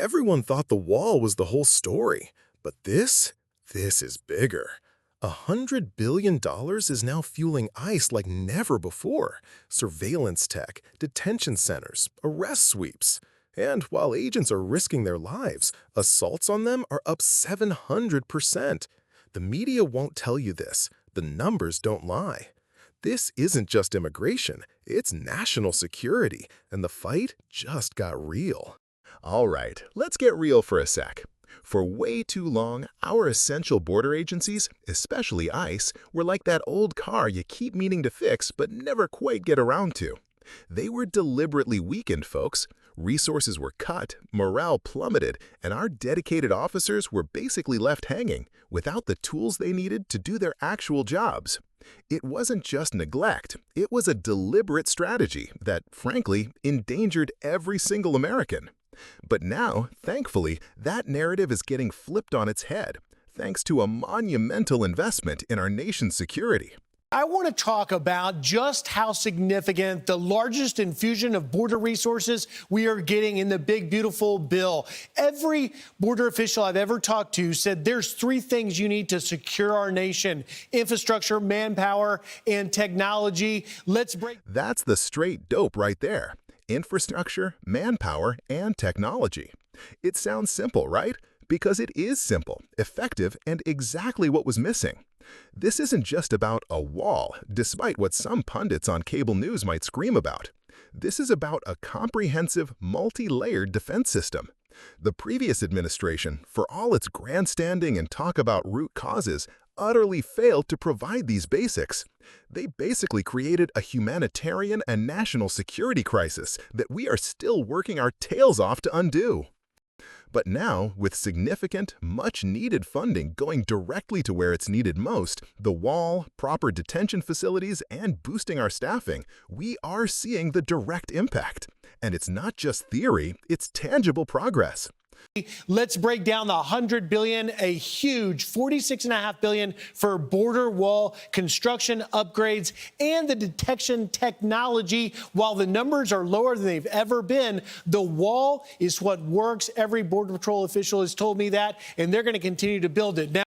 Everyone thought the wall was the whole story, but this is bigger. $100 billion is now fueling ICE like never before. Surveillance tech, detention centers, arrest sweeps. And while agents are risking their lives, assaults on them are up 700%. The media won't tell you this. The numbers don't lie. This isn't just immigration, it's national security, and the fight just got real. All right, let's get real for a sec. For way too long, our essential border agencies, especially ICE, were like that old car you keep meaning to fix but never quite get around to. They were deliberately weakened, folks. Resources were cut, morale plummeted, and our dedicated officers were basically left hanging, without the tools they needed to do their actual jobs. It wasn't just neglect, it was a deliberate strategy that, frankly, endangered every single American. But now, thankfully, that narrative is getting flipped on its head, thanks to a monumental investment in our nation's security. I want to talk about just how significant the largest infusion of border resources we are getting in the big, beautiful bill. Every border official I've ever talked to said there's three things you need to secure our nation: infrastructure, manpower, and technology. That's the straight dope right there. Infrastructure, manpower, and technology. It sounds simple, right? Because it is simple, effective, and exactly what was missing. This isn't just about a wall, despite what some pundits on cable news might scream about. This is about a comprehensive, multi-layered defense system. The previous administration, for all its grandstanding and talk about root causes, utterly failed to provide these basics. They basically created a humanitarian and national security crisis that we are still working our tails off to undo. But now, with significant, much-needed funding going directly to where it's needed most, the wall, proper detention facilities, and boosting our staffing, we are seeing the direct impact. And it's not just theory, it's tangible progress. Let's break down the $100 billion, a huge $46.5 billion for border wall construction upgrades and the detection technology. While the numbers are lower than they've ever been, the wall is what works. Every Border Patrol official has told me that, and they're going to continue to build it. Now,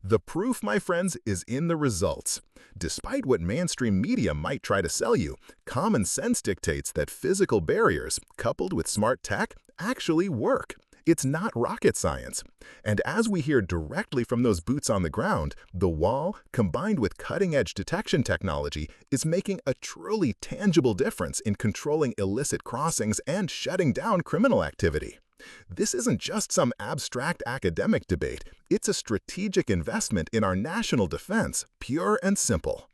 the proof, my friends, is in the results. Despite what mainstream media might try to sell you, common sense dictates that physical barriers, coupled with smart tech, actually work. It's not rocket science. And as we hear directly from those boots on the ground, the wall, combined with cutting-edge detection technology, is making a truly tangible difference in controlling illicit crossings and shutting down criminal activity. This isn't just some abstract academic debate. It's a strategic investment in our national defense, pure and simple.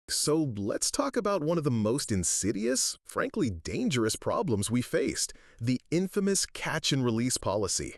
So let's talk about one of the most insidious, frankly dangerous problems we faced, the infamous catch-and-release policy.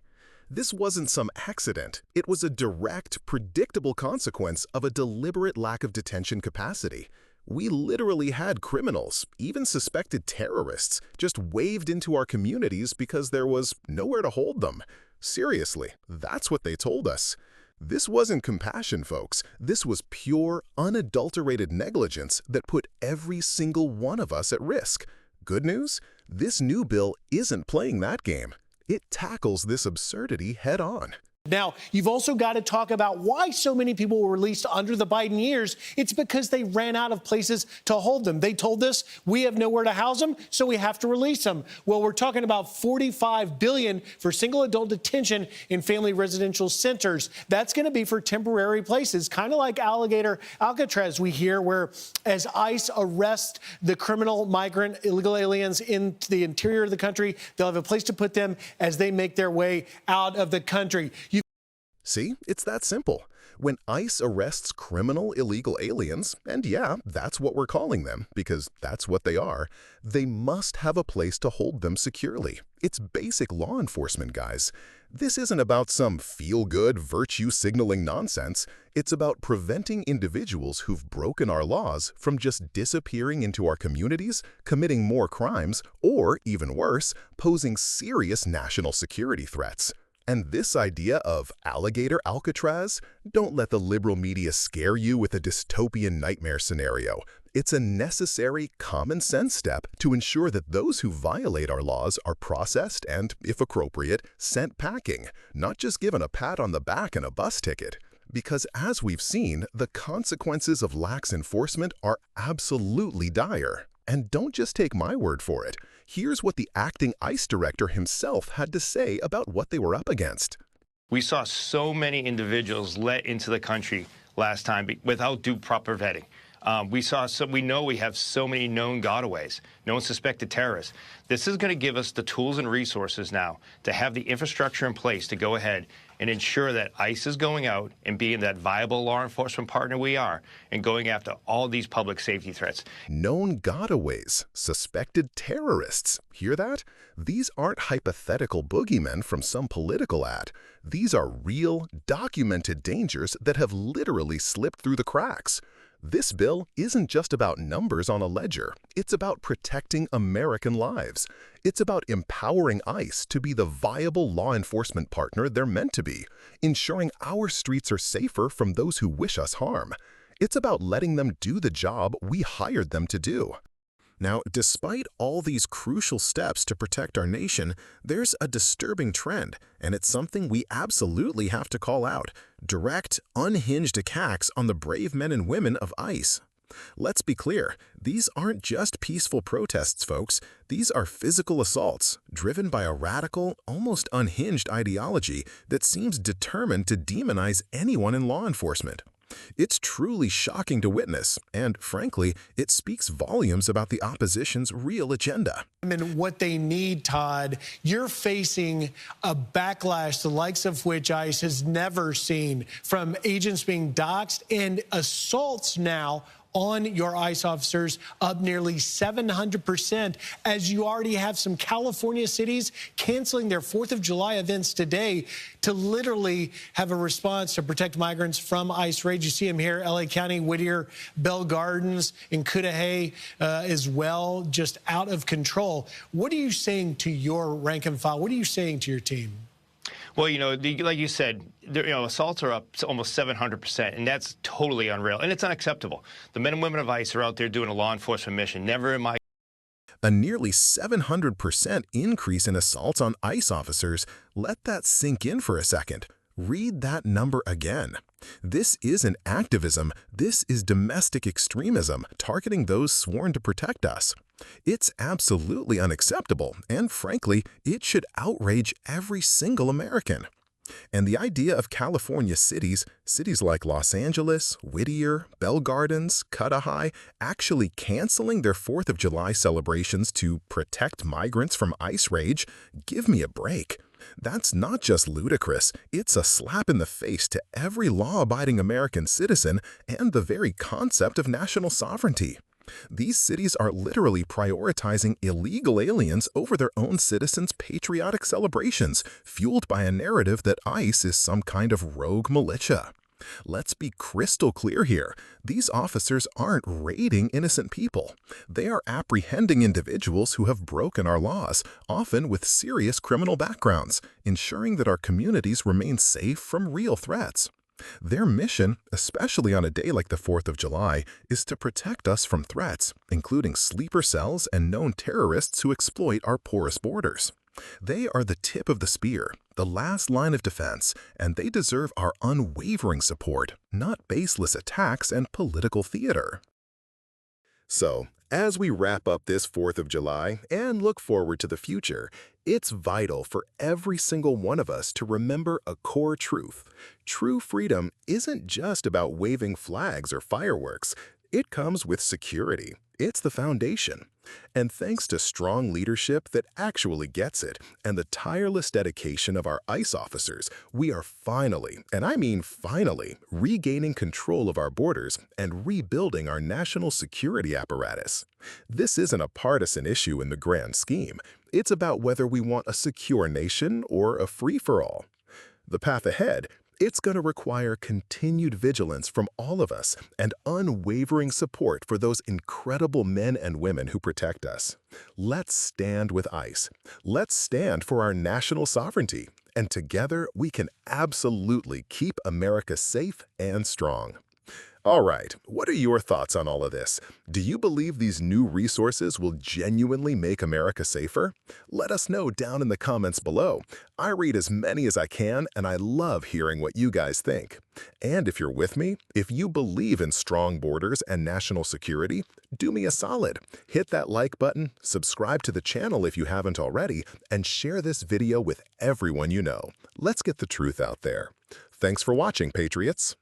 This wasn't some accident. It was a direct, predictable consequence of a deliberate lack of detention capacity. We literally had criminals, even suspected terrorists, just waved into our communities because there was nowhere to hold them. Seriously, that's what they told us. This wasn't compassion, folks. This was pure, unadulterated negligence that put every single one of us at risk. Good news? This new bill isn't playing that game. It tackles this absurdity head-on. Now, you've also got to talk about why so many people were released under the Biden years. It's because they ran out of places to hold them. They told us we have nowhere to house them, so we have to release them. Well, we're talking about $45 billion for single adult detention in family residential centers. That's going to be for temporary places, kind of like Alcatraz we hear, where as ICE arrests the criminal migrant illegal aliens into the interior of the country, they'll have a place to put them as they make their way out of the country. See, it's that simple. When ICE arrests criminal illegal aliens, and yeah, that's what we're calling them, because that's what they are, they must have a place to hold them securely. It's basic law enforcement, guys. This isn't about some feel-good, virtue-signaling nonsense. It's about preventing individuals who've broken our laws from just disappearing into our communities, committing more crimes, or, even worse, posing serious national security threats. And this idea of alligator Alcatraz, don't let the liberal media scare you with a dystopian nightmare scenario. It's a necessary, common-sense step to ensure that those who violate our laws are processed and, if appropriate, sent packing, not just given a pat on the back and a bus ticket. Because as we've seen, the consequences of lax enforcement are absolutely dire. And don't just take my word for it. Here's what the acting ICE director himself had to say about what they were up against. We saw so many individuals let into the country last time without due proper vetting. We know we have so many known gotaways, known suspected terrorists. This is going to give us the tools and resources now to have the infrastructure in place to go ahead and ensure that ICE is going out and being that viable law enforcement partner we are and going after all these public safety threats. Known gotaways, suspected terrorists. Hear that? These aren't hypothetical boogeymen from some political ad. These are real, documented dangers that have literally slipped through the cracks. This bill isn't just about numbers on a ledger. It's about protecting American lives. It's about empowering ICE to be the viable law enforcement partner they're meant to be, ensuring our streets are safer from those who wish us harm. It's about letting them do the job we hired them to do. Now, despite all these crucial steps to protect our nation, there's a disturbing trend, and it's something we absolutely have to call out: direct, unhinged attacks on the brave men and women of ICE. Let's be clear, these aren't just peaceful protests, folks. These are physical assaults, driven by a radical, almost unhinged ideology that seems determined to demonize anyone in law enforcement. It's truly shocking to witness, and frankly, it speaks volumes about the opposition's real agenda. And what they need, Todd, you're facing a backlash the likes of which ICE has never seen, from agents being doxxed and assaults now on your ICE officers up nearly 700%, as you already have some California cities canceling their 4th of July events today to literally have a response to protect migrants from ICE raids. You see them here, LA County, Whittier, Bell Gardens, and Cudahy as well, just out of control. What are you saying to your rank and file? What are you saying to your team? Well, like you said, assaults are up to almost 700%, and that's totally unreal, and it's unacceptable. The men and women of ICE are out there doing a law enforcement mission. Never in my... A nearly 700% increase in assaults on ICE officers. Let that sink in for a second. Read that number again. This isn't activism. This is domestic extremism targeting those sworn to protect us. It's absolutely unacceptable, and frankly, it should outrage every single American. And the idea of California cities like Los Angeles, Whittier, Bell Gardens, Cudahy, actually canceling their 4th of July celebrations to protect migrants from ICE rage, give me a break. That's not just ludicrous, it's a slap in the face to every law-abiding American citizen and the very concept of national sovereignty. These cities are literally prioritizing illegal aliens over their own citizens' patriotic celebrations, fueled by a narrative that ICE is some kind of rogue militia. Let's be crystal clear here. These officers aren't raiding innocent people. They are apprehending individuals who have broken our laws, often with serious criminal backgrounds, ensuring that our communities remain safe from real threats. Their mission, especially on a day like the 4th of July, is to protect us from threats, including sleeper cells and known terrorists who exploit our porous borders. They are the tip of the spear, the last line of defense, and they deserve our unwavering support, not baseless attacks and political theater. So, as we wrap up this 4th of July and look forward to the future, it's vital for every single one of us to remember a core truth. True freedom isn't just about waving flags or fireworks. It comes with security. It's the foundation. And thanks to strong leadership that actually gets it and the tireless dedication of our ICE officers, we are finally, and I mean finally, regaining control of our borders and rebuilding our national security apparatus. This isn't a partisan issue in the grand scheme. It's about whether we want a secure nation or a free-for-all. The path ahead, it's going to require continued vigilance from all of us and unwavering support for those incredible men and women who protect us. Let's stand with ICE. Let's stand for our national sovereignty. And together, we can absolutely keep America safe and strong. All right, what are your thoughts on all of this? Do you believe these new resources will genuinely make America safer? Let us know down in the comments below. I read as many as I can, and I love hearing what you guys think. And if you're with me, if you believe in strong borders and national security, do me a solid. Hit that like button, subscribe to the channel if you haven't already, and share this video with everyone you know. Let's get the truth out there. Thanks for watching, Patriots.